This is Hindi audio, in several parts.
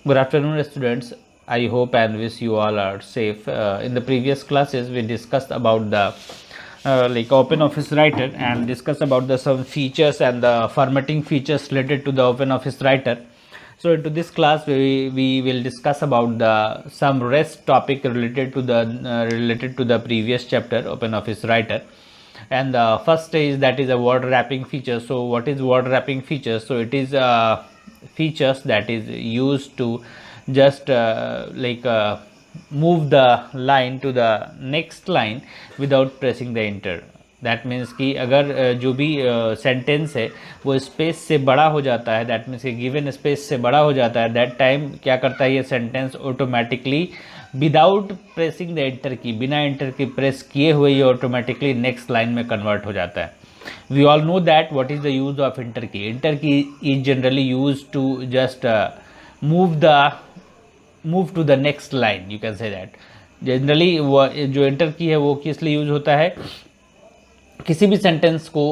Good afternoon, students. I hope and wish you all are safe. In the previous classes, we discussed about the like Open Office Writer and discussed about the some features and the formatting features related to the Open Office Writer. So into this class, we will discuss about the some rest topic related to the previous chapter Open Office Writer. And the first is that is a word wrapping feature. So what is word wrapping feature? So it is features that is used to just move the line to the next line without pressing the enter. That means कि अगर जो भी सेंटेंस है वो स्पेस से बड़ा हो जाता है, दैट मीन्स कि गिवन स्पेस से बड़ा हो जाता है, दैट टाइम क्या करता है ये sentence automatically without pressing the enter key, बिना एंटर की प्रेस किए हुए ये ऑटोमेटिकली नेक्स्ट लाइन में कन्वर्ट हो जाता है. We all know that what is the use of enter key. Enter key is generally use to just move to the next line. You can say that generally वो जो एंटर की है वो किस लिए यूज होता है, किसी भी सेंटेंस को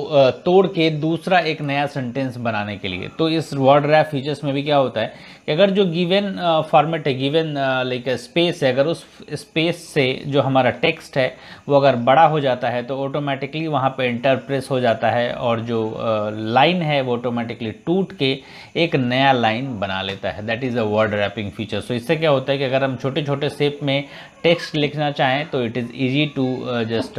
तोड़ के दूसरा एक नया सेंटेंस बनाने के लिए. तो इस वर्ड रैप फीचर्स में भी क्या होता है कि अगर जो गिवन फॉर्मेट है, गिवन लाइक स्पेस है, अगर उस स्पेस से जो हमारा टेक्स्ट है वो अगर बड़ा हो जाता है तो ऑटोमेटिकली वहाँ पे एंटर प्रेस हो जाता है और जो लाइन है वो ऑटोमेटिकली टूट के एक नया लाइन बना लेता है. That is a word wrapping feature. So इससे क्या होता है कि अगर हम छोटे छोटे शेप में टेक्स्ट लिखना चाहें तो it is easy to just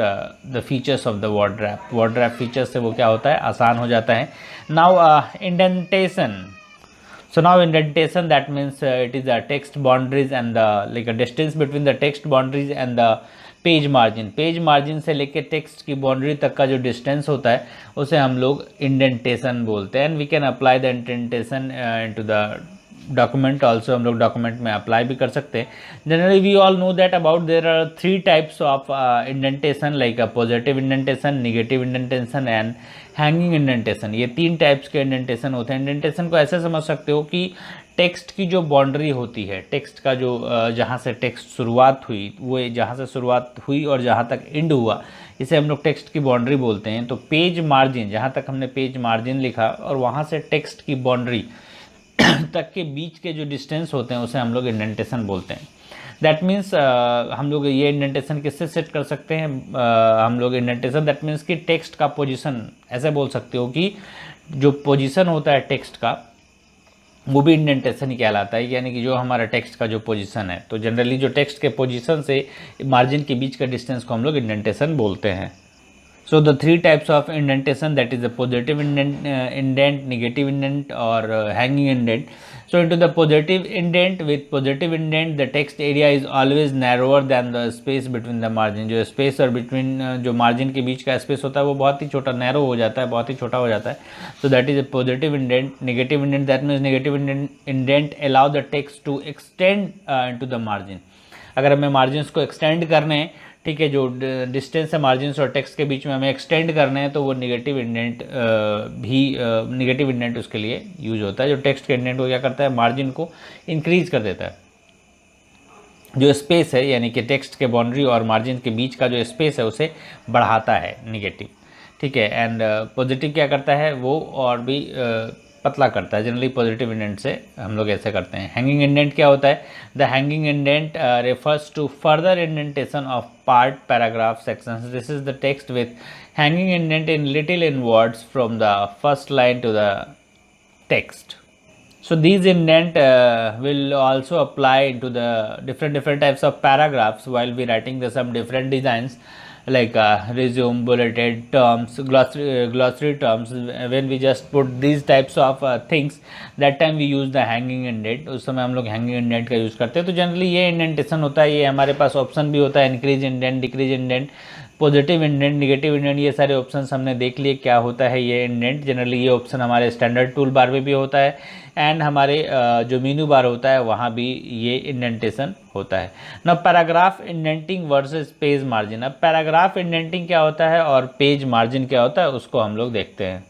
the features of the word wrap. Word wrap features से वो क्या होता है, आसान हो जाता है. Now indentation. So now indentation, that means it is the text boundaries and the like a distance between the text boundaries and the page margin. Page margin से लेके टेक्स्ट की बाउंड्री तक का जो डिस्टेंस होता है उसे हम लोग इंडेंटेशन बोलते हैं. And we can apply the indentation into the document also. हम लोग डॉक्यूमेंट में अप्लाई भी कर सकते हैं. Generally we all know that about there are 3 types of indentation, like positive indentation, negative indentation and hanging indentation. ये 3 टाइप्स के इंडेंटेशन होते हैं. इंडेंटेशन को ऐसे समझ सकते हो कि टेक्स्ट की जो बाउंड्री होती है, टेक्स्ट का जो जहाँ से टेक्स्ट शुरुआत हुई, वो जहाँ से शुरुआत हुई और जहाँ तक एंड हुआ, इसे हम लोग टेक्स्ट की बाउंड्री बोलते हैं. तो पेज मार्जिन, जहाँ तक हमने पेज मार्जिन लिखा और वहाँ से टेक्स्ट की बाउंड्री तक के बीच के जो डिस्टेंस होते हैं उसे हम लोग इंडेंटेशन बोलते हैं. दैट मीन्स हम लोग ये इंडेंटेशन किससे सेट कर सकते हैं, हम लोग इंडेंटेशन दैट मीन्स कि टेक्स्ट का पोजीशन, ऐसे बोल सकते हो कि जो पोजीशन होता है टेक्स्ट का वो भी इंडेंटेशन ही कहलाता है. यानी कि जो हमारा टेक्स्ट का जो पोजीशन है, तो जनरली जो टेक्स्ट के पोजीशन से मार्जिन के बीच का डिस्टेंस को हम लोग इंडेंटेशन बोलते हैं. So the 3 types of indentation, that is the positive indent, negative indent or hanging indent. So into the positive indent, with positive indent the text area is always narrower than the space between the margin. जो space और between जो margin के बीच का space होता है वो बहुत ही छोटा, narrow हो जाता है, बहुत ही छोटा हो जाता है. So that is a positive indent. Negative indent, that means negative indent allow the text to extend into the margin. अगर हमें मार्जिन को एक्सटेंड करने हैं, ठीक है, जो डिस्टेंस है मार्जिन और टेक्स्ट के बीच में हमें एक्सटेंड करने हैं, तो वो निगेटिव इंडेंट भी निगेटिव इंडेंट उसके लिए यूज होता है. जो टेक्स्ट के इंडेंट को क्या करता है, मार्जिन को इंक्रीज कर देता है. जो स्पेस है यानी कि टेक्स्ट के बाउंड्री और मार्जिन के बीच का जो स्पेस है उसे बढ़ाता है निगेटिव. ठीक है. एंड पॉजिटिव क्या करता है, वो और भी पतला करता है. जनरली पॉजिटिव इंडेंट से हम लोग ऐसे करते हैं. हैंगिंग इंडेंट क्या होता है, the hanging indent refers to further indentation of part, paragraph, sections. This is the text with hanging indent in little in words from the first line to the text. So these indent will also apply to the different types of paragraphs while we writing the some different designs like resume, bulleted terms, glossary terms. When we just put these types of things, that time we use the hanging indent. उस समय हम लोग hanging indent का यूज़ करते हैं. तो जनरली ये इंडेंटेशन होता है, ये हमारे पास ऑप्शन भी होता है, increase indent, decrease indent, positive indent, negative indent. ये सारे ऑप्शंस हमने देख लिए क्या होता है ये इंडेंट. जनरली ये ऑप्शन हमारे स्टैंडर्ड टूल बार में भी होता है एंड हमारे जो मेनू बार होता है वहाँ भी ये इंडेंटेशन होता है. ना paragraph indenting versus page margin. अब पैराग्राफ इंडेंटिंग क्या होता है और पेज मार्जिन क्या होता है उसको हम लोग देखते हैं.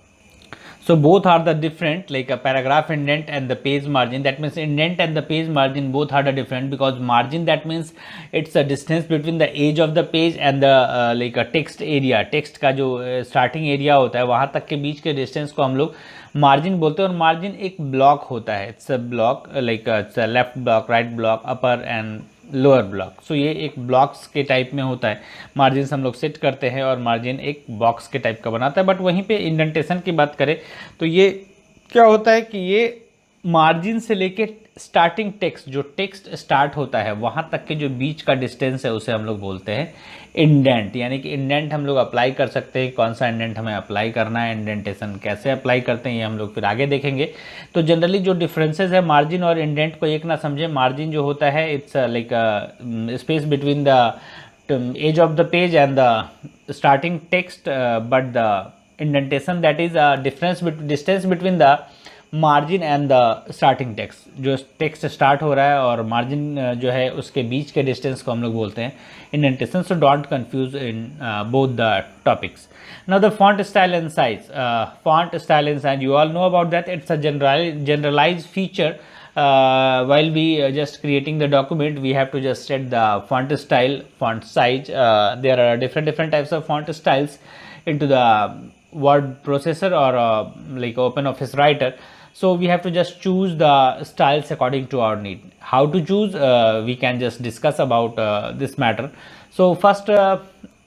So both are the different, like a paragraph indent and the page margin. That means indent and the page margin both are the different, because margin, that means it's a distance between the edge of the page and the like a text area. text का जो starting area होता है वहाँ तक के बीच के distance को हम लोग मार्जिन बोलते हैं। और मार्जिन एक ब्लॉक होता है, it's a block like left block, right block, upper and lower block. So ये एक ब्लॉक्स के टाइप में होता है। मार्जिन हम लोग सेट करते हैं और मार्जिन एक बॉक्स के टाइप का बनाता है। बट वहीं पे इंडेंटेशन की बात करें तो ये क्या होता है कि ये मार्जिन से लेके स्टार्टिंग टेक्स्ट, जो टेक्स्ट स्टार्ट होता है वहाँ तक के जो बीच का डिस्टेंस है उसे हम लोग बोलते हैं इंडेंट। यानी कि इंडेंट हम लोग अप्लाई कर सकते हैं। कौन सा इंडेंट हमें अप्लाई करना है, इंडेंटेशन कैसे अप्लाई करते हैं, ये हम लोग फिर आगे देखेंगे। तो जनरली जो डिफरेंसेस है मार्जिन और इंडेंट को एक ना समझे। मार्जिन जो होता है it's like space between the edge of the page and the starting text, but the indentation that is distance between the margin and the starting text. जो टेक्स्ट स्टार्ट हो रहा है और मार्जिन जो है उसके बीच के डिस्टेंस को हम लोग बोलते हैं indentation. So don't confuse in both the topics. Now the font style and size. Font style and size, you all know about that. It's a generalized feature. While we just creating the document, we have to just set the font style, font size. There are different types of font styles into the word processor or like OpenOffice writer. So we have to just choose the styles according to our need. How to choose, we can just discuss about this matter. So first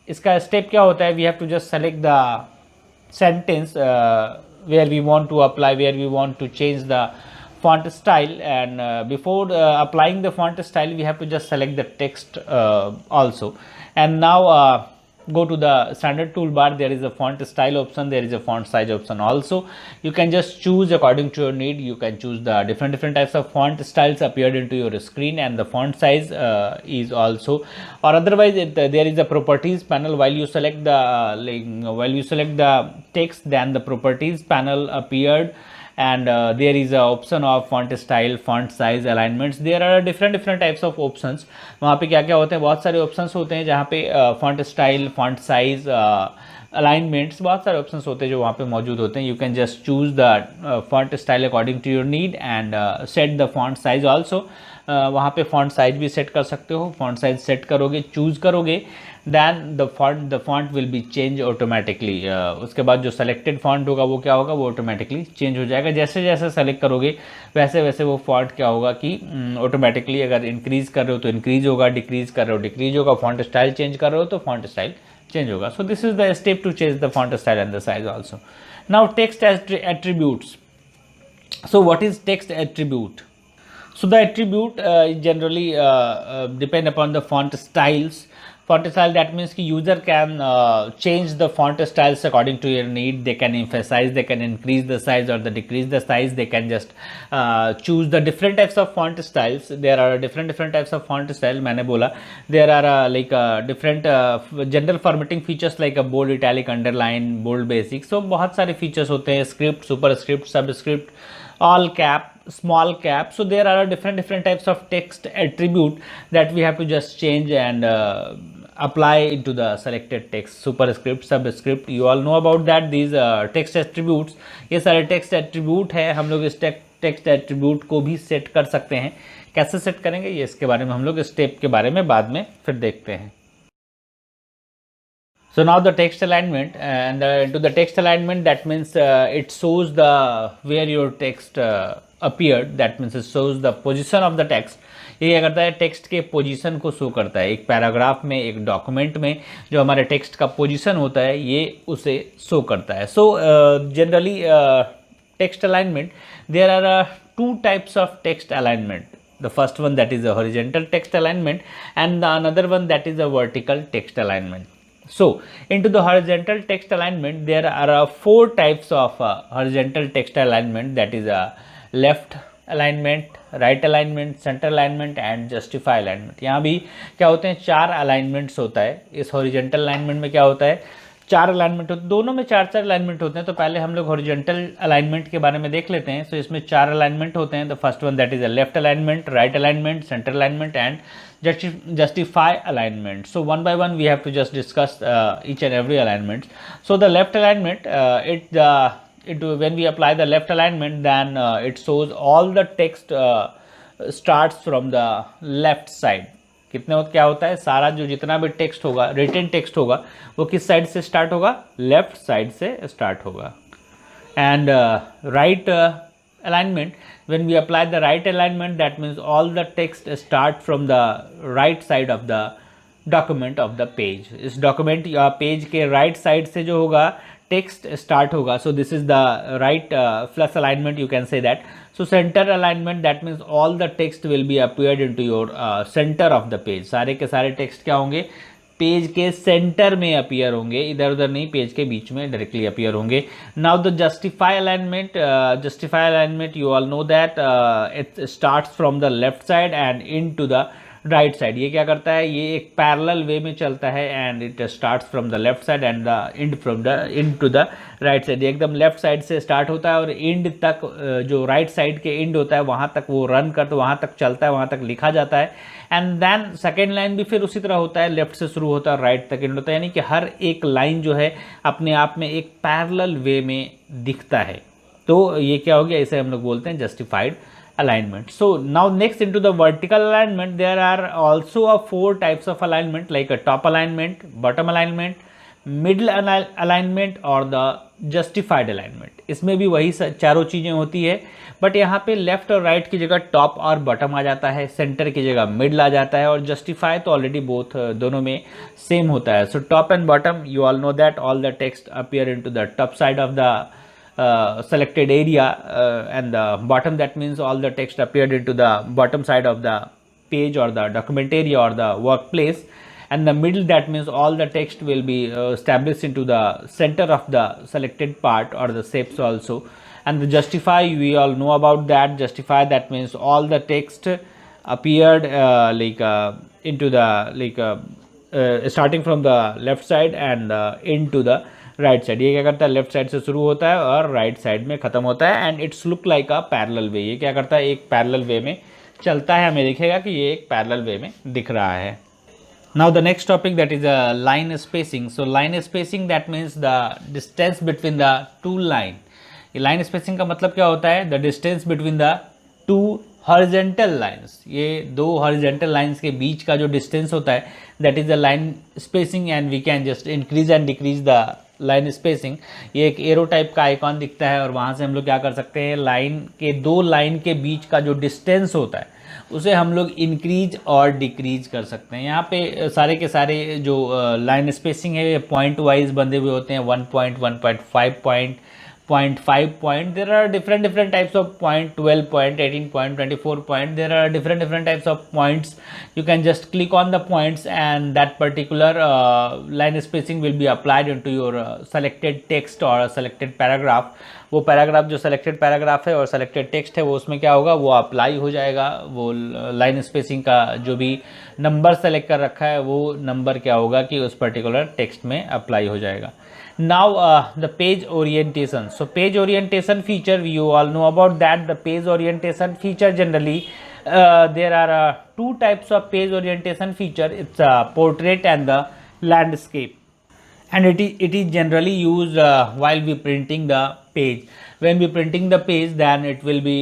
इसका स्टेप क्या होता है, we have to just select the sentence where we want to apply, where we want to change the font style. And before applying the font style, we have to just select the text also. And now go to the standard toolbar. There is a font style option, there is a font size option also. You can just choose according to your need. You can choose the different types of font styles appeared into your screen, and the font size is also. Or otherwise there is a properties panel. While you select the text, then the properties panel appeared, and there is a option of font style, font size, alignments. There are different types of options. वहाँ पे क्या क्या होते हैं, बहुत सारे options होते हैं जहाँ पे font style, font size, alignments, बहुत सारे options होते हैं जो वहाँ पे मौजूद होते हैं. You can just choose the font style according to your need and set the font size also. वहाँ पे font size भी set कर सकते हो. font size set करोगे, choose करोगे, then the font will be change automatically. उसके बाद जो selected font होगा वो क्या होगा, वो automatically change हो जाएगा. जैसे जैसे select करोगे वैसे वैसे वो font क्या होगा कि automatically अगर increase कर रहे हो तो increase होगा, decrease कर रहे हो decrease होगा, font style change कर रहे हो तो font style change होगा. So this is the step to change the font style and the size also. Now text attributes. So what is text attribute? So the attribute generally depend upon the font styles. Font style, that means कि user can change the font styles according to your need. They can emphasize, they can increase the size or the decrease the size. They can just choose the different types of font styles. There are different types of font style. मैंने बोला there are different general formatting features like a bold, italic, underline, bold, basic. So बहुत सारे features होते हैं, script, superscript, subscript, all cap, small cap. So there are different types of text attribute that we have to just change and apply into the selected text. Superscript, subscript, you all know about that. These text attributes, ये सारे text attribute है. हम लोग इस text attribute को भी set कर सकते हैं. कैसे set करेंगे ये, इसके बारे में हम लोग step के बारे में बाद में फिर देखते हैं. So now the text alignment, and into the text alignment, that means it shows the where your text appeared. That means it shows the position of the text. ये क्या करता है, टेक्स्ट के पोजीशन को शो करता है. एक पैराग्राफ में, एक डॉक्यूमेंट में जो हमारे टेक्स्ट का पोजीशन होता है ये उसे शो करता है. So generally text alignment, there are two types of text alignment. The first one, that is a horizontal text alignment, and the another one, that is a vertical text alignment. So into the horizontal text alignment, there are four types of horizontal text alignment. That is a left alignment, right alignment, center alignment and justify alignment. यहाँ भी क्या होते हैं, चार alignments होता है. इस horizontal alignment में क्या होता है, चार अलाइनमेंट होते हैं. दोनों में चार अलाइनमेंट होते हैं. तो पहले हम लोग हॉरिजॉन्टल अलाइनमेंट के बारे में देख लेते हैं. सो इसमें चार अलाइनमेंट होते हैं. The first one, that is a left alignment, right alignment, centre alignment and justify alignment. So one by one we have to just discuss each and every alignment. So the left alignment, when we apply the left alignment, then it shows all the text starts from the left side. कितने वक्त क्या होता है, सारा जो जितना भी टेक्स्ट होगा, रिटन टेक्स्ट होगा, वो किस साइड से स्टार्ट होगा, लेफ्ट साइड से स्टार्ट होगा. And right alignment, when we apply the right alignment, that means all the text start from the right side of the document of the page. इस document या पेज के right side से जो होगा text start होगा. So this is the right flush alignment, you can say that. So center alignment, that means all the text will be appeared into your center of the page. सारे के सारे text क्या होंगे, पेज के सेंटर में अपीयर होंगे, इधर उधर नहीं, पेज के बीच में डायरेक्टली अपीयर होंगे. Now the justify alignment, you all know that it starts from the left side and in to the right side. ये क्या करता है, ये एक पैरेलल वे में चलता है and it starts from the left side and the end from the end to the right side. एकदम लेफ्ट साइड से स्टार्ट होता है और एंड तक, जो राइट साइड के एंड होता है वहाँ तक वो रन करता, वहाँ तक चलता है, वहाँ तक लिखा जाता है. एंड देन सेकेंड लाइन भी फिर उसी तरह होता है, लेफ्ट से शुरू होता है राइट तक एंड होता है. यानी कि हर एक लाइन जो है अपने आप में एक पैरेलल वे में दिखता है. तो ये क्या हो गया, इसे हम लोग बोलते हैं justified alignment. So now next into the vertical alignment, there are also a 4 types of alignment, like a top alignment, bottom alignment, middle alignment और the justified alignment. इसमें भी वही चारों चीज़ें होती है, बट यहाँ पे लेफ्ट और राइट की जगह टॉप और बॉटम आ जाता है, सेंटर की जगह मिडल आ जाता है, और जस्टिफाई तो ऑलरेडी बोथ दोनों में सेम होता है. So top and bottom, you all know that all the text appear into the top side of the selected area, and the bottom, that means all the text appeared into the bottom side of the page or the document area or the workplace. And the middle, that means all the text will be established into the center of the selected part or the shapes also. And the justify, we all know about that. Justify, that means all the text appeared into the starting from the left side and into the right side. ये क्या करता है, लेफ्ट साइड से शुरू होता है और राइट साइड में खत्म होता है. And it's look like a parallel way. ये क्या करता है, एक पैरेलल वे में चलता है, हमें दिखेगा कि ये एक पैरेलल वे में दिख रहा है. Now the next topic, that is a line spacing. So line spacing, that means the distance between the two line. Line spacing का मतलब क्या होता है, the distance between the two horizontal lines. ये दो हॉरिजेंटल लाइन्स के बीच का जो डिस्टेंस होता है, that is the line spacing. And we can just increase and decrease the line spacing. ये एक एरो टाइप का आइकॉन दिखता है और वहाँ से हम लोग क्या कर सकते हैं, लाइन के दो लाइन के बीच का जो डिस्टेंस होता है उसे हम लोग इंक्रीज और डिक्रीज कर सकते हैं. यहाँ पे सारे के सारे जो लाइन स्पेसिंग है पॉइंट वाइज बंधे हुए होते हैं, 1 point, 1.5 point, 0.5 point. There are different types of point, 12 point, 18 point, 24 point. There are different types of points. You can just click on the points and that particular line spacing will be applied into your selected text or selected paragraph. वो पैराग्राफ जो सेलेक्टेड पैराग्राफ है और सेलेक्टेड टेक्स्ट है वो उसमें क्या होगा, वो अप्लाई हो जाएगा. वो लाइन स्पेसिंग का जो भी नंबर सेलेक्ट कर रखा है वो नंबर क्या होगा कि उस पर्टिकुलर टेक्स्ट में अप्लाई हो जाएगा. Now the page orientation. So page orientation feature, you all know about that. The page orientation feature, generally there are 2 types of page orientation feature. It's portrait and the landscape, and it is generally used while we printing the page. When we printing the page, then it will be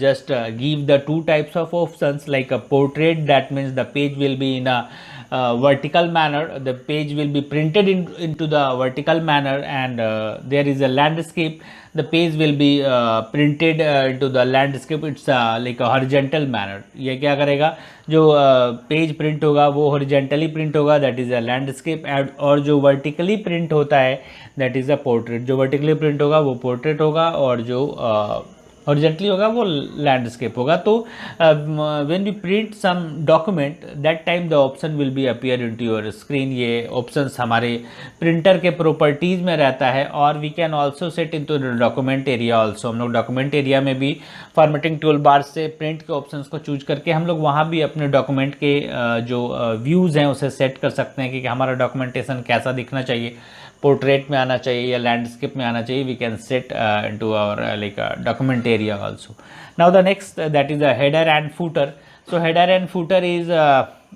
just give the 2 types of options, like a portrait, that means the page will be in a vertical manner, the page will be printed into the vertical manner. And there is a landscape, the page will be printed into the landscape. It's like a horizontal manner. ये क्या करेगा, जो पेज प्रिंट होगा वो हॉरिजेंटली प्रिंट होगा, दैट इज़ अ लैंडस्केप. और जो वर्टिकली प्रिंट होता है दैट इज़ अ पोर्ट्रेट. जो वर्टिकली प्रिंट होगा वो पोर्ट्रेट होगा और जो हॉरिजेंटली होगा वो लैंडस्केप होगा. तो when we print some document, that time the option will be appear into your screen. ये ऑप्शंस हमारे प्रिंटर के प्रॉपर्टीज़ में रहता है. और we can also set into the document area also. हम लोग डॉक्यूमेंट एरिया में भी फॉर्मेटिंग टूल बार से प्रिंट के ऑप्शंस को चूज करके हम लोग वहाँ भी अपने डॉक्यूमेंट के जो व्यूज़ हैं उसे सेट कर सकते हैं कि हमारा डॉक्यूमेंटेशन कैसा दिखना चाहिए, पोर्ट्रेट में आना चाहिए या लैंडस्केप में आना चाहिए. We can set into our like document area also. Now the next, that is the header and footer. So header and footer is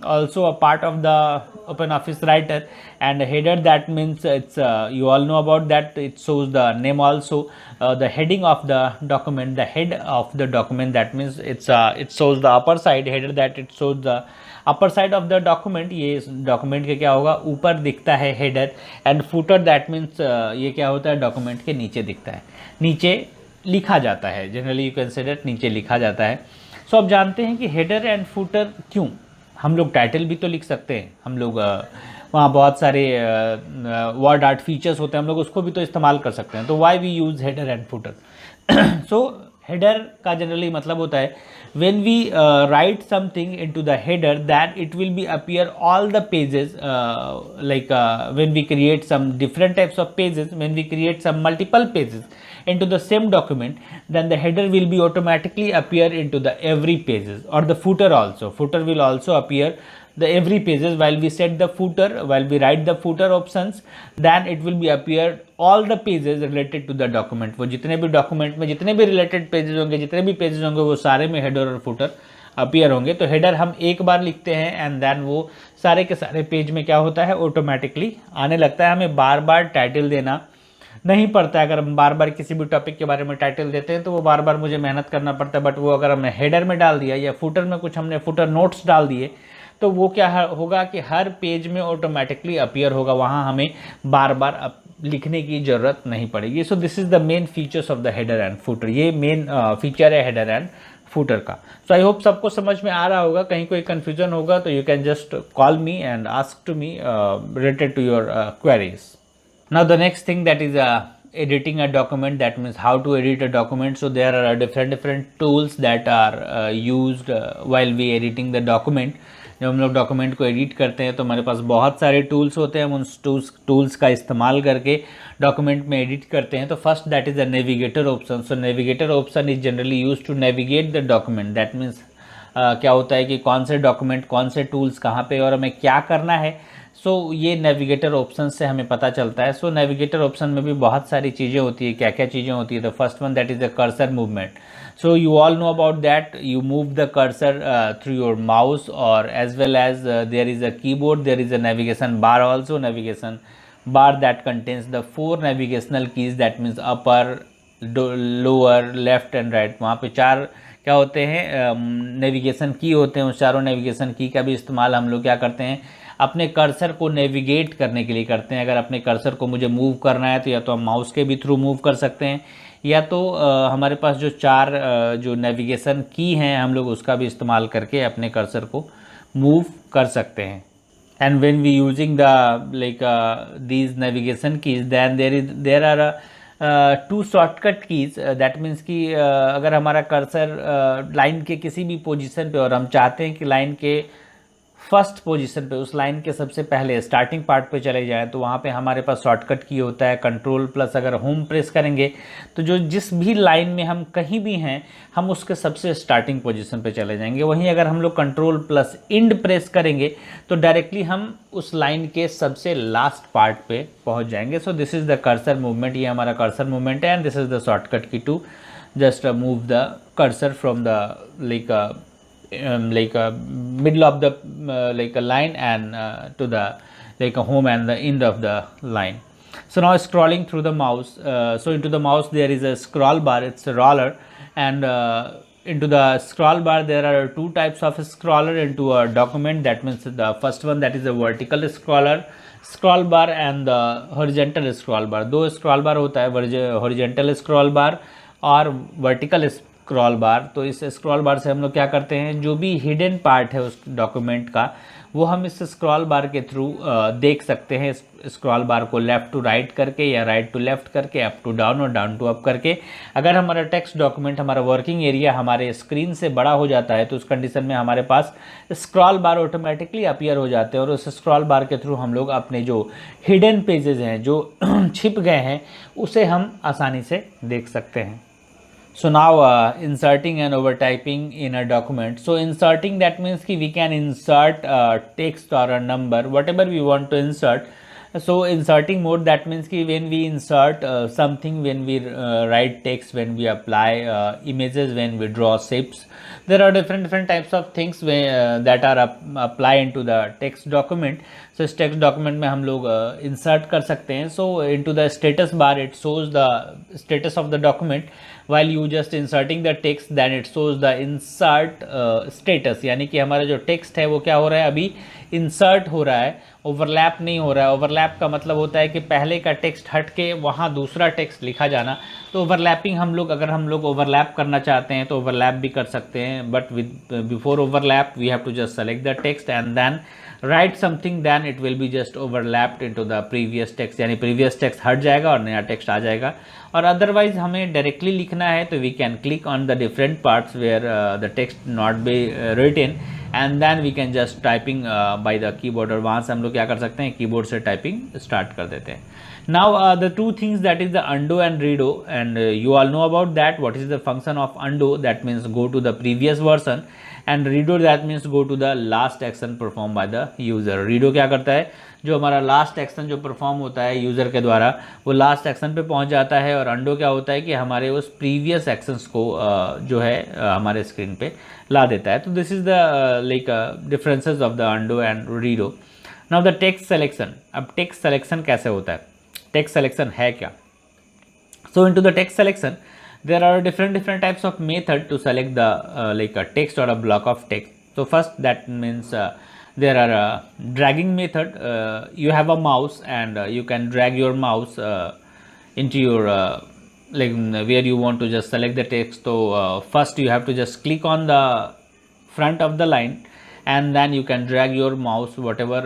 also a part of the OpenOffice writer, and header, that means it's you all know about that, it shows the name also. The heading of the document, the head of the document, that means it shows the upper side. Header, that it shows the upper side of the document, ये डॉक्यूमेंट के क्या होगा, ऊपर दिखता है header. And footer, that means ये क्या होता है, डॉक्यूमेंट के नीचे दिखता है, नीचे लिखा जाता है. Generally you can say that नीचे लिखा जाता है. सो अब जानते हैं कि हेडर एंड फुटर क्यों. हम लोग टाइटल भी तो लिख सकते हैं, हम लोग वहाँ बहुत सारे वर्ड आर्ट फीचर्स होते हैं, हम लोग उसको भी तो इस्तेमाल कर सकते हैं. तो why we use header and footer. So header का जनरली मतलब होता है when we write something into the header, that it will be appear all the pages, when we create some different types of pages, when we create some multiple pages into the same document, then the header will be automatically appear into the every pages, or the footer also. Footer will also appear the every pages. While we set the footer, while we write the footer options, then it will be appear all the pages related to the document. वो जितने भी डॉक्यूमेंट में जितने भी रिलेटेड पेजेस होंगे, जितने भी पेजेस होंगे, वो सारे में हेडर और फूटर अपीयर होंगे. तो हेडर हम एक बार लिखते हैं एंड देन वो सारे के सारे पेज में क्या होता है, ऑटोमेटिकली आने लगता है. हमें बार बार टाइटल देना नहीं पड़ता है. अगर हम बार बार किसी भी टॉपिक के बारे में टाइटल देते हैं तो वो बार बार मुझे मेहनत करना पड़ता है. बट वो अगर हमने हेडर में डाल दिया या फुटर में कुछ हमने फुटर नोट्स डाल दिए, तो वो क्या होगा कि हर पेज में ऑटोमेटिकली अपीयर होगा, वहाँ हमें बार बार लिखने की ज़रूरत नहीं पड़ेगी. सो this is the main features of the header and footer. ये मेन फीचर है हेडर एंड फुटर का. सो आई होप सबको समझ में आ रहा होगा. कहीं कोई कन्फ्यूजन होगा तो you can just call me and ask to me related to your queries. Now the next thing, that is editing a document, that means how to edit a document. So there are different tools that are used while we editing the document. जब हम लोग डॉक्यूमेंट को एडिट करते हैं तो हमारे पास बहुत सारे टूल्स होते हैं. हम उन टूल्स का इस्तेमाल करके डॉक्यूमेंट में एडिट करते हैं. तो first, that is the navigator option. So navigator option is generally use to navigate the document. That means क्या होता है कि कौन से डॉक्यूमेंट, कौन से टूल्स कहाँ पे और हमें क्या करना है. सो ये नेविगेटर ऑप्शन से हमें पता चलता है. सो नेविगेटर ऑप्शन में भी बहुत सारी चीज़ें होती है. क्या क्या चीज़ें होती है? The first one, that is the cursor movement. So you all know about that. You move the cursor through your mouse, or as well as there is a keyboard, there is a navigation bar also. Navigation bar that contains the 4 navigational keys, that means upper, lower, left and right. वहाँ पे 4 क्या होते हैं, नेविगेशन की होते हैं. उस चारों नेविगेशन की का भी इस्तेमाल हम लोग क्या करते हैं, अपने कर्सर को नेविगेट करने के लिए करते हैं. अगर अपने कर्सर को मुझे मूव करना है तो या तो हम माउस के भी थ्रू मूव कर सकते हैं, या तो हमारे पास जो 4 जो नेविगेशन की हैं हम लोग उसका भी इस्तेमाल करके अपने कर्सर को मूव कर सकते हैं. And when we using the these navigation keys, then there are 2 shortcut keys. That means कि अगर हमारा कर्सर लाइन के किसी भी पोजीशन पे और हम चाहते हैं कि लाइन के फर्स्ट पोजीशन पे, उस लाइन के सबसे पहले स्टार्टिंग पार्ट पे चले जाएं, तो वहाँ पे हमारे पास शॉर्टकट की होता है कंट्रोल प्लस. अगर होम प्रेस करेंगे तो जो जिस भी लाइन में हम कहीं भी हैं, हम उसके सबसे स्टार्टिंग पोजीशन पे चले जाएंगे. वहीं अगर हम लोग कंट्रोल प्लस इंड प्रेस करेंगे तो डायरेक्टली हम उस लाइन के सबसे लास्ट पार्ट पे पहुँच जाएंगे. So this is the cursor movement. ये हमारा कर्सर मूवमेंट है and this is the shortcut key to just move the cursor from the middle of the a line and to the a home and the end of the line. So now scrolling through the mouse, so into the mouse there is a scroll bar, it's a roller, and into the scroll bar there are 2 types of scroller into a document. That means the first one, that is a vertical scroll bar and the horizontal scroll bar. 2 scroll bar होता है, horizontal scroll bar और vertical स्क्रॉल बार. तो इस स्क्रॉल बार से हम लोग क्या करते हैं, जो भी हिडन पार्ट है उस डॉक्यूमेंट का, वो हम इस स्क्रॉल बार के थ्रू देख सकते हैं. स्क्रॉल बार को लेफ़्ट टू राइट करके या राइट टू लेफ़्ट करके, अप टू डाउन और डाउन टू अप करके. अगर हमारा टेक्स्ट डॉक्यूमेंट, हमारा वर्किंग एरिया हमारे स्क्रीन से बड़ा हो जाता है तो उस कंडीशन में हमारे पास स्क्रॉल बार ऑटोमेटिकली अपीयर हो जाते हैं और उस स्क्रॉल बार के थ्रू हम लोग अपने जो हिडन पेजेस हैं, जो छिप गए हैं, उसे हम आसानी से देख सकते हैं. So now inserting and overtyping in a document. So inserting, that means कि we can insert text or a number, whatever we want to insert So inserting mode, that means कि when we insert something, when we write text, when we apply images, when we draw shapes, there are different types of things that are apply into the text document. So इस text document में हम लोग insert कर सकते हैं. So into the status bar it shows the status of the document. While you just inserting the text, then it shows the insert status, यानी कि हमारा जो text है वो क्या हो रहा है, अभी insert हो रहा है, ओवरलैप नहीं हो रहा है. ओवरलैप का मतलब होता है कि पहले का टेक्स्ट हट के वहाँ दूसरा टेक्स्ट लिखा जाना. तो ओवरलैपिंग अगर हम लोग ओवरलैप करना चाहते हैं तो ओवरलैप भी कर सकते हैं, but before overlap we have to just select the text and then write something, then it will be just overlapped into the previous text, यानी प्रीवियस टेक्स्ट हट जाएगा और नया टेक्स्ट आ जाएगा. और अदरवाइज हमें डायरेक्टली लिखना है तो we can click on the different parts where the text not be written and then we can just typing by the keyboard, और वहाँ से हम लोग क्या कर सकते हैं, कीबोर्ड से टाइपिंग स्टार्ट कर देते हैं. Now the two things, that is the undo and redo, and you all know about that. What is the function of undo? That means go to the previous version, and redo that means go to the last action performed by the user. redo क्या करता है, जो हमारा लास्ट एक्शन जो परफॉर्म होता है यूज़र के द्वारा वो लास्ट एक्शन पे पहुंच जाता है. और अंडो क्या होता है कि हमारे उस प्रीवियस एक्शंस को जो है हमारे स्क्रीन पे ला देता है. तो this is the like differences of the undo and redo. Now the text selection. अब टेक्स्ट सेलेक्शन कैसे होता है, टेक्स्ट सेलेक्शन है क्या? सो into the text selection there are different types of method to select the like a text or a block of text. So first, that means there are dragging method. You have a mouse and you can drag your mouse into your like where you want to just select the text. So first you have to just click on the front of the line and then you can drag your mouse whatever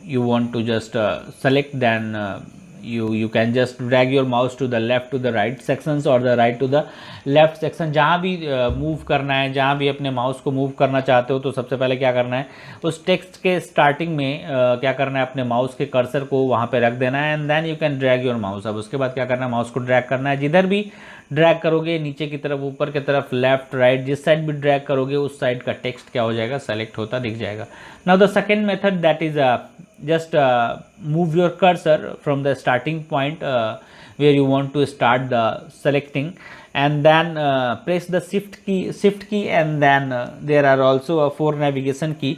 you want to just select. Then you can just drag your mouse to the left to the right sections or the right to the left section. जहाँ भी मूव करना है, जहाँ भी अपने माउस को मूव करना चाहते हो तो सबसे पहले क्या करना है, उस टेक्स्ट के स्टार्टिंग में क्या करना है, अपने माउस के कर्सर को वहाँ पे रख देना है and then you can drag your mouse. अब उसके बाद क्या करना है, माउस को ड्रैग करना है. जिधर भी ड्रैग करोगे, नीचे की तरफ, ऊपर की तरफ, लेफ्ट राइट, जिस साइड भी ड्रैग करोगे उस साइड का टेक्स्ट क्या हो जाएगा, सेलेक्ट होता दिख जाएगा. Now the second method, that is just move your cursor from the starting point where you want to start the selecting and then press the shift key and then there are also a 4 navigation key.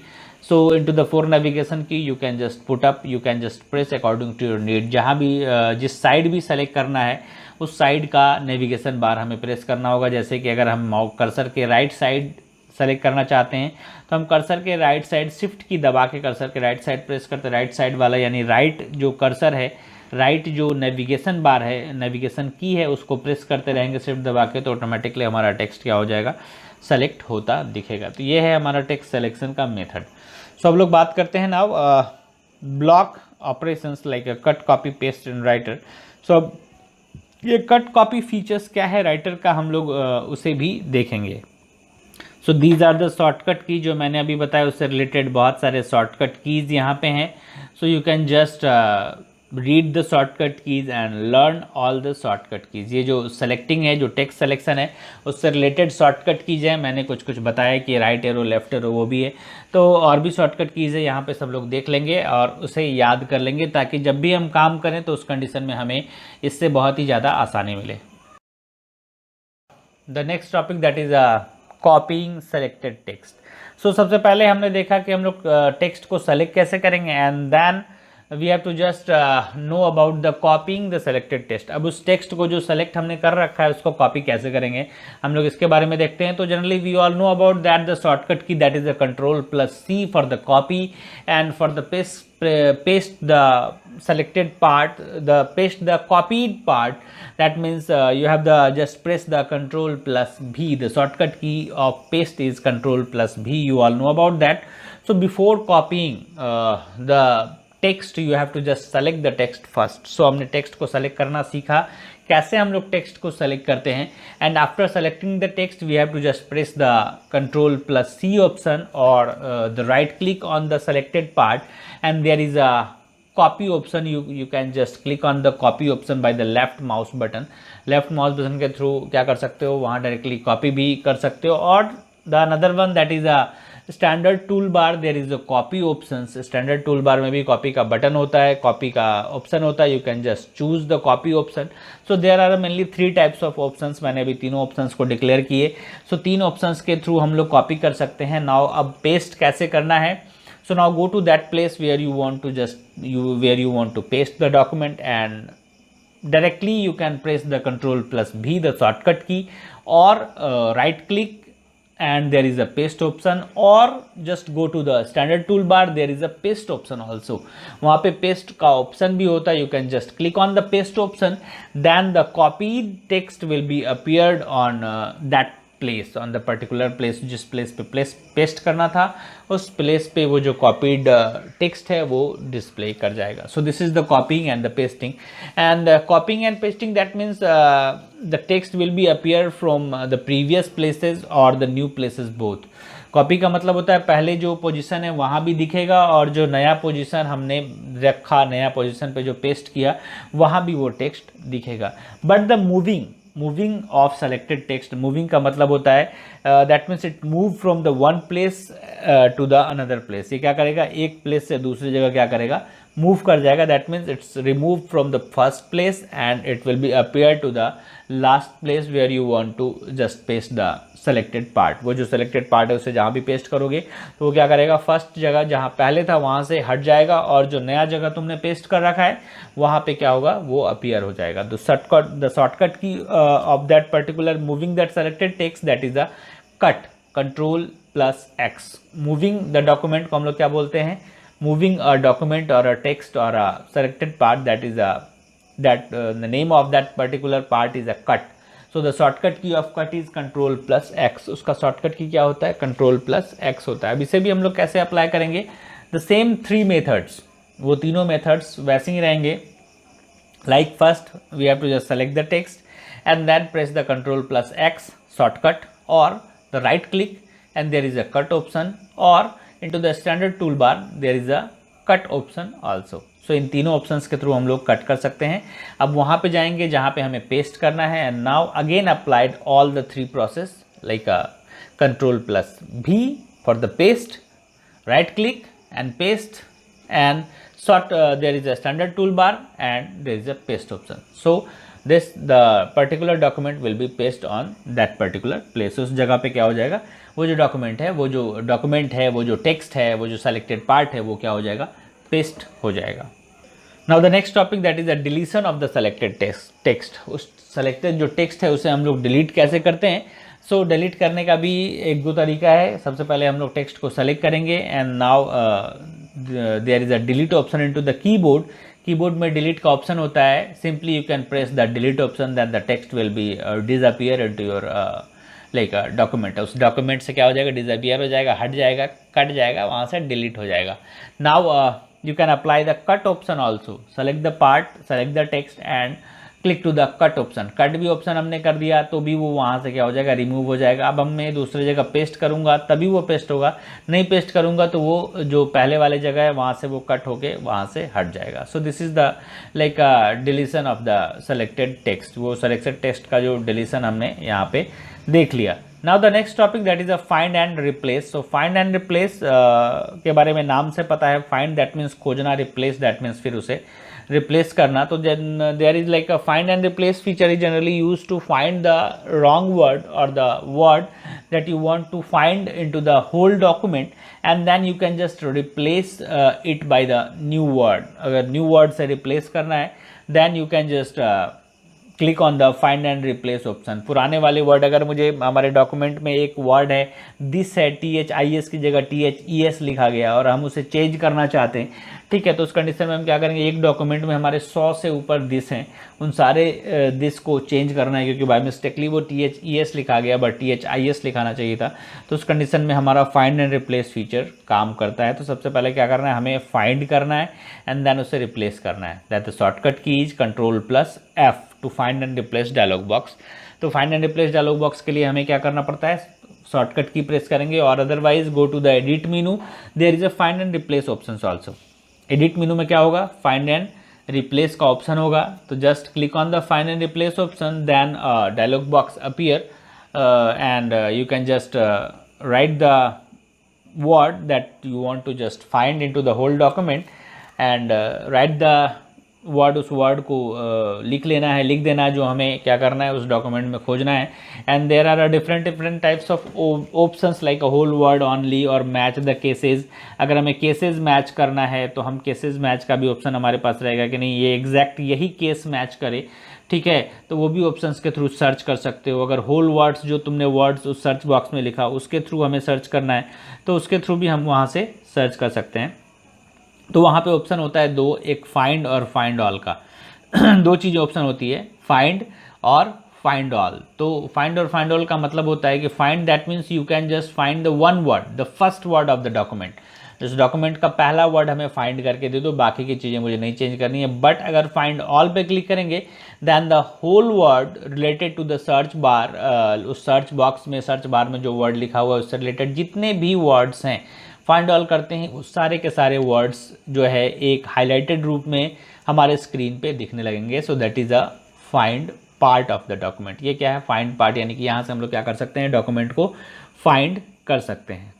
So into the 4 navigation key you can just put up, you can just press according to your need. जहाँ भी जिस साइड भी सेलेक्ट करना है उस साइड का नेविगेशन बार हमें प्रेस करना होगा. जैसे कि अगर हम कर्सर के राइट साइड सेलेक्ट करना चाहते हैं तो हम कर्सर के राइट साइड शिफ्ट की दबा के कर्सर के राइट साइड प्रेस करते, राइट साइड वाला यानी राइट जो कर्सर है, राइट जो नेविगेशन बार है, नेविगेशन की है, उसको प्रेस करते रहेंगे शिफ्ट दबा के, तो ऑटोमेटिकली हमारा टेक्स्ट क्या हो जाएगा, सेलेक्ट होता दिखेगा. तो ये है हमारा टेक्स्ट सेलेक्शन का मेथड. सो अब लोग बात करते हैं now block operations like cut copy paste in Writer. So अब ये कट कॉपी फीचर्स क्या है राइटर का, हम लोग उसे भी देखेंगे. So these are the shortcut key, जो मैंने अभी बताया उससे रिलेटेड बहुत सारे शॉर्टकट कीज़ यहाँ पे हैं. So you can just read the shortcut keys and learn all the shortcut keys. ये जो सेलेक्टिंग है, जो टेक्स्ट सेलेक्शन है, उससे रिलेटेड शॉर्टकट कीज़ है. मैंने कुछ बताया कि राइट एरो, लेफ्ट एरो, वो भी है. तो और भी शॉर्टकट कीज़ है, यहाँ पे सब लोग देख लेंगे और उसे याद कर लेंगे ताकि जब भी हम काम करें तो उस कंडीशन में हमें इससे बहुत ही ज़्यादा आसानी मिले. The next topic that is copying selected text. So सबसे पहले हमने देखा कि हम लोग टेक्स्ट को सेलेक्ट कैसे करेंगे and then we have to just know about the copying the selected text. अब उस टेक्स्ट को जो सेलेक्ट हमने कर रखा है उसको कॉपी कैसे करेंगे, हम लोग इसके बारे में देखते हैं. तो generally we all know about that the shortcut key that is the Ctrl+C for the copy and for the paste the selected part, paste the copied part. That means you have the just press the Ctrl+V. The shortcut key of paste is Ctrl+V. You all know about that. So before copying the text you have to just select the text first. So हमने text को select करना सीखा, कैसे हम लोग टेक्स्ट को सेलेक्ट करते हैं. And after selecting the text we have to just press the Ctrl+C option और the right click on the selected part and there is a copy option. You can just click on the copy option by the left mouse button. Left mouse button के थ्रू क्या कर सकते हो, वहाँ डायरेक्टली कॉपी भी कर सकते हो. और the another one that is a standard toolbar there is a copy options, standard toolbar में भी कॉपी का बटन होता है, कॉपी का ऑप्शन होता है, you can just choose the copy option. So there are mainly 3 types of options, मैंने अभी तीनों ऑप्शंस को डिक्लेयर किए। सो 3 ऑप्शंस के थ्रू हम लोग कॉपी कर सकते हैं। नाउ अब पेस्ट कैसे करना है, so now go to that place where you want to paste the document and directly you can press the Ctrl plus V, the shortcut key, or right click and there is a paste option, or just go to the standard toolbar, there is a paste option also, वहाँ पे paste का option भी होता है, you can just click on the paste option, then the copied text will be appeared on that place, on the particular place, जिस प्लेस पे पेस्ट करना था उस प्लेस पे वो जो कॉपीड टेक्स्ट है वो डिस्प्ले कर जाएगा। So this is the copying and the pasting, and copying and pasting that means the text will be appear from the previous places और the new places both. Copy का मतलब होता है पहले जो पोजीशन है वहाँ भी दिखेगा और जो नया पोजीशन हमने रखा, नया पोजीशन पे जो पेस्ट किया वहाँ भी वो टेक्स्ट दिखेगा। But the moving of selected text, moving का मतलब होता है that means it move from the one place to the another place. ये क्या करेगा, एक प्लेस से दूसरी जगह क्या करेगा, मूव कर जाएगा। That means it's remove from the first place and it will be appear to the last place where you want to just paste the selected part. वो जो सेलेक्टेड पार्ट है उसे जहाँ भी पेस्ट करोगे तो वो क्या करेगा, फर्स्ट जगह जहाँ पहले था वहाँ से हट जाएगा और जो नया जगह तुमने पेस्ट कर रखा है वहाँ पे क्या होगा, वो अपीयर हो जाएगा। द शॉर्टकट की of that particular moving that selected text that is a cut, Ctrl plus X। Moving the document को हम लोग क्या बोलते हैं, मूविंग अ डॉक्यूमेंट और अ टेक्स्ट और a selected part, that is the name of that particular part is a cut। So the shortcut key of cut is Ctrl plus X। उसका shortcut key क्या होता है, Ctrl plus X होता है। अब इसे भी हम लोग कैसे अप्लाई करेंगे, the same 3 methods, वो तीनों मेथड्स वैसे ही रहेंगे। Like first we have to just select the text and then press the Ctrl plus X shortcut, or the right click and there is a cut option, or into the standard toolbar there is a cut option also। सो इन तीनों ऑप्शंस के थ्रू हम लोग कट कर सकते हैं। अब वहाँ पे जाएंगे जहाँ पे हमें पेस्ट करना है, and now again applied all the 3 process like Ctrl plus V for the paste, right click and paste, and there is a standard toolbar and there is a paste option। So the particular document will be pasted on that particular place। उस जगह पे क्या हो जाएगा, वो जो डॉक्यूमेंट है, वो जो टेक्स्ट है, वो जो सेलेक्टेड पार्ट है वो क्या हो जाएगा, पेस्ट हो जाएगा। Now the next topic that is the deletion of the selected text. उस सेलेक्टेड जो टेक्स्ट है उसे हम लोग डिलीट कैसे करते हैं। सो डिलीट करने का भी 1-2 तरीका है। सबसे पहले हम लोग टेक्स्ट को सेलेक्ट करेंगे and now there is a delete option into the keyboard. Keyboard में डिलीट का ऑप्शन होता है, simply you can press the delete option, that the text will be disappear into your like document. उस डॉक्यूमेंट से क्या हो जाएगा, डिसअपियर हो जाएगा, हट जाएगा, कट जाएगा, वहाँ से डिलीट हो जाएगा। Now you can apply the cut option also। select the part, select the text and click to the cut option। Cut भी ऑप्शन हमने कर दिया तो भी वो वहाँ से क्या हो जाएगा, रिमूव हो जाएगा। अब मैं दूसरी जगह पेस्ट करूँगा तभी वो पेस्ट होगा, नहीं पेस्ट करूँगा तो वो जो पहले वाले जगह है वहाँ से वो कट होके वहाँ से हट जाएगा। So this is the like deletion of the selected text. वो सेलेक्टेड टेक्स्ट का जो डिलीशन हमने यहाँ पे देख लिया। Now the next topic that is a find and replace. So find and replace के बारे में नाम से पता है, फाइंड दैट मीन्स खोजना, रिप्लेस दैट मीन्स फिर उसे रिप्लेस करना। तो there is like a find and replace feature is generally use to find the wrong word और the word that you want to find into the whole document, and then you can just replace it by the new word. अगर न्यू वर्ड से रिप्लेस करना है then you can just click on the find and replace option. पुराने वाले वर्ड, अगर मुझे हमारे डॉक्यूमेंट में एक वर्ड है दिस है, THIS की जगह THES लिखा गया और हम उसे चेंज करना चाहते हैं, ठीक है, तो उस कंडीशन में हम क्या करेंगे, एक डॉक्यूमेंट में हमारे 100 से ऊपर दिस हैं, उन सारे दिस को चेंज करना है क्योंकि बाय मिस्टेकली वो THES लिखा गया बट THIS लिखाना चाहिए था। तो उस कंडीशन में हमारा फाइंड एंड रिप्लेस फीचर काम करता है। तो सबसे पहले क्या करना है, हमें फाइंड करना है एंड देन उसे रिप्लेस करना है। That the shortcut key is Ctrl plus F to find and replace dialog box. तो find and replace dialog box के लिए हमें क्या करना पड़ता है, शॉर्टकट की प्रेस करेंगे, और otherwise go to the edit menu, there is a find and replace option also. Edit menu में क्या होगा, फाइंड एंड रिप्लेस का ऑप्शन होगा। तो just click on the find and replace option, then dialog box appear and you can just write the word that you want to just find into the whole document and write the word, उस वर्ड को लिख लेना है, लिख देना है जो हमें क्या करना है उस डॉक्यूमेंट में खोजना है. And there are different types of options like a whole word only और मैच द केसेस. अगर हमें केसेस मैच करना है तो हम केसेस मैच का भी ऑप्शन हमारे पास रहेगा कि नहीं ये एग्जैक्ट यही केस मैच करे, ठीक है, तो वो भी ऑप्शंस के थ्रू सर्च कर सकते हो. अगर होल वर्ड्स जो तुमने वर्ड्स उस सर्च बॉक्स में लिखा उसके थ्रू हमें सर्च करना है तो उसके थ्रू भी हम वहाँ से सर्च कर सकते हैं. तो वहाँ पे ऑप्शन होता है दो, एक फाइंड और फाइंड ऑल का. दो चीज़ें ऑप्शन होती है, फाइंड और फाइंड ऑल. तो फाइंड और फाइंड ऑल का मतलब होता है कि find that means you can just find the one word, the first word of the document. इस डॉक्यूमेंट का पहला वर्ड हमें फाइंड करके दे दो, बाकी की चीज़ें मुझे नहीं चेंज करनी है. बट अगर फाइंड ऑल पे क्लिक करेंगे then the whole word related to the search bar, उस सर्च बॉक्स में सर्च बार में जो वर्ड लिखा हुआ है उससे रिलेटेड जितने भी वर्ड्स हैं फाइंड ऑल करते हैं, उस सारे के सारे वर्ड्स जो है एक हाईलाइटेड रूप में हमारे स्क्रीन पे दिखने लगेंगे. So that is a find part of the document. ये क्या है, फाइंड पार्ट, यानी कि यहाँ से हम लोग क्या कर सकते हैं, डॉक्यूमेंट को फाइंड कर सकते हैं.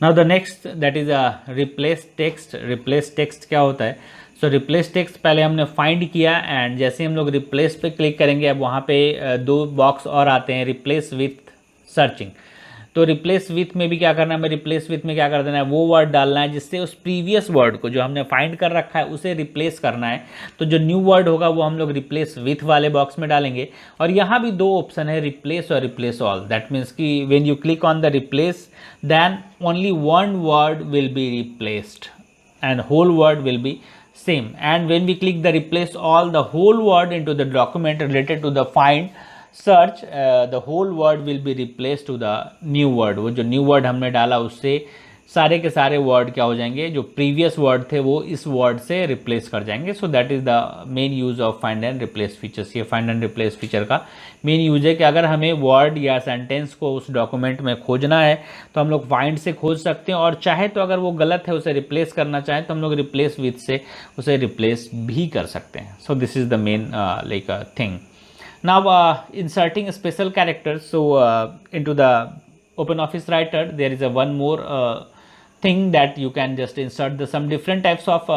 Now the next that is a replace text. Replace text क्या होता है, सो रिप्लेस टेक्स्ट पहले हमने फाइंड किया एंड जैसे हम लोग रिप्लेस पे क्लिक करेंगे अब वहाँ पे दो बॉक्स और आते हैं, रिप्लेस विथ सर्चिंग. तो रिप्लेस विथ में भी क्या करना है, हमें रिप्लेस विथ में क्या कर देना है, वो वर्ड डालना है जिससे उस प्रीवियस वर्ड को जो हमने फाइंड कर रखा है उसे रिप्लेस करना है. तो जो न्यू वर्ड होगा वो हम लोग रिप्लेस विथ वाले बॉक्स में डालेंगे. और यहाँ भी दो ऑप्शन है, रिप्लेस और रिप्लेस ऑल. दैट मीन्स कि when you click on the replace then only one word will be replaced and whole word will be same. And when we click the replace all, the whole word into the document related to the find search, the whole word will be replaced to the new word. वो जो new word हमने डाला उससे सारे के सारे वर्ड क्या हो जाएंगे, जो प्रीवियस वर्ड थे वो इस वर्ड से रिप्लेस कर जाएंगे. So that is the main use of find and replace features. ये फाइंड एंड रिप्लेस फीचर का मेन यूज़ है कि अगर हमें वर्ड या सेंटेंस को उस डॉक्यूमेंट में खोजना है तो हम लोग फाइंड से खोज सकते हैं, और चाहे तो अगर वो गलत है उसे रिप्लेस करना चाहें तो हम लोग रिप्लेस विथ से उसे रिप्लेस भी कर सकते हैं. सो this is the main like thing. Now inserting special characters. So into the OpenOffice Writer there is a one more thing that you can just insert some different types of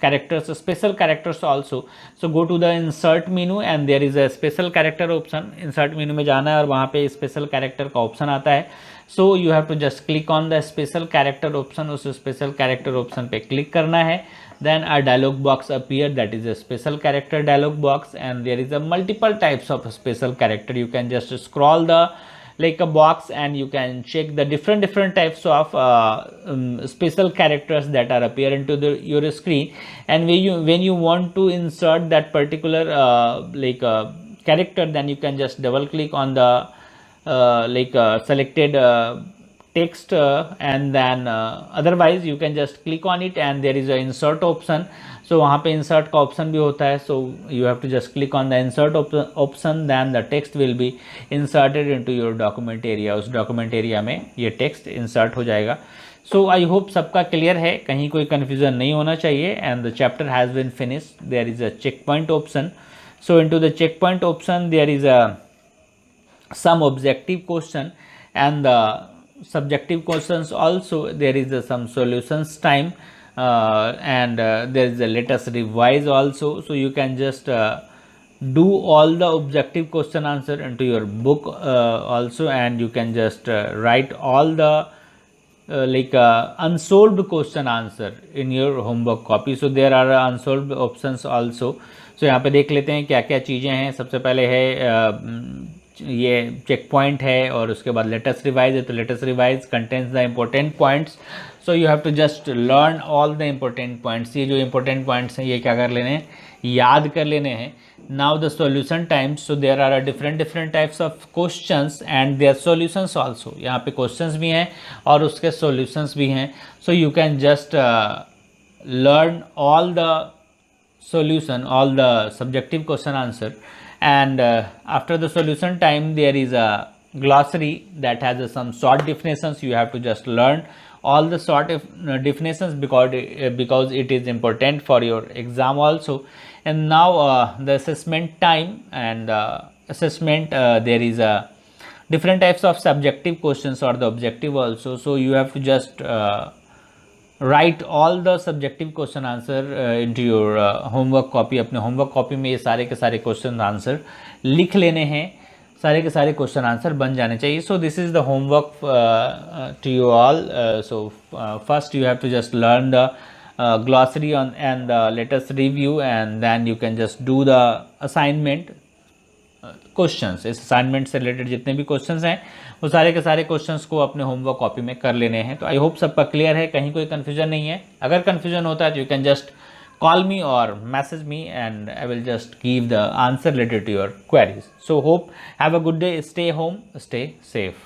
characters, special characters also. So go to the insert menu and there is a special character option. insert menu में जाना है और वहाँ पे special character का option आता है. So you have to just click on the special character option. उस special character option पे click करना है. Then a dialog box appear, that is a special character dialog box, and there is a multiple types of special character. You can just scroll the like a box and you can check the different types of special characters that are appear into your screen. And when you want to insert that particular character, then you can just double click on the selected text and then otherwise you can just click on it and there is a insert option. So वहाँ पे insert का option भी होता है. So you have to just click on the insert option, then the text will be inserted into your document area. उस document area में ये text insert हो जाएगा. So I hope सबका clear है, कहीं कोई confusion नहीं होना चाहिए. And the chapter has been finished. There is a checkpoint option. So into the checkpoint option there is a some objective question and the subjective questions also. There is some solutions time and there is a let us revise also. So you can just do all the objective question answer into your book also, and you can just write all the unsolved question answer in your homework copy. So there are unsolved options also. So यहाँ पे देख लेते हैं क्या क्या चीज़ें हैं. सबसे पहले है ये चेक पॉइंट है और उसके बाद लेटेस्ट रिवाइज है. तो latest revise contains the important points. So you have to just learn all the important points. ये जो इम्पोर्टेंट पॉइंट्स हैं ये क्या कर लेने हैं, याद कर लेने हैं. Now the solution times. So there are different types of questions and their solutions also. यहाँ पे क्वेश्चंस भी हैं और उसके सॉल्यूशंस भी हैं. So you can just learn all the solution, all the subjective question answer, and after the solution time there is a glossary that has some short definitions. You have to just learn all the short definitions because it is important for your exam also. And now the assessment time and assessment there is a different types of subjective questions or the objective also. So you have to just write all the subjective question answer into your homework copy. अपने homework copy में ये सारे के सारे question answer लिख लेने हैं, सारे के सारे क्वेश्चन आंसर बन जाने चाहिए. So this is the homework to you all. So first you have to just learn the glossary on and the latest review, and then you can just do the assignment questions. इस असाइनमेंट से रिलेटेड जितने भी क्वेश्चंस हैं वो सारे के सारे क्वेश्चंस को अपने होमवर्क कॉपी में कर लेने हैं. तो आई होप सबका क्लियर है, कहीं कोई कन्फ्यूजन नहीं है. अगर कन्फ्यूजन होता है तो you can just call me or message me and I will just give the answer related to your queries. So hope have a good day, stay home, stay safe.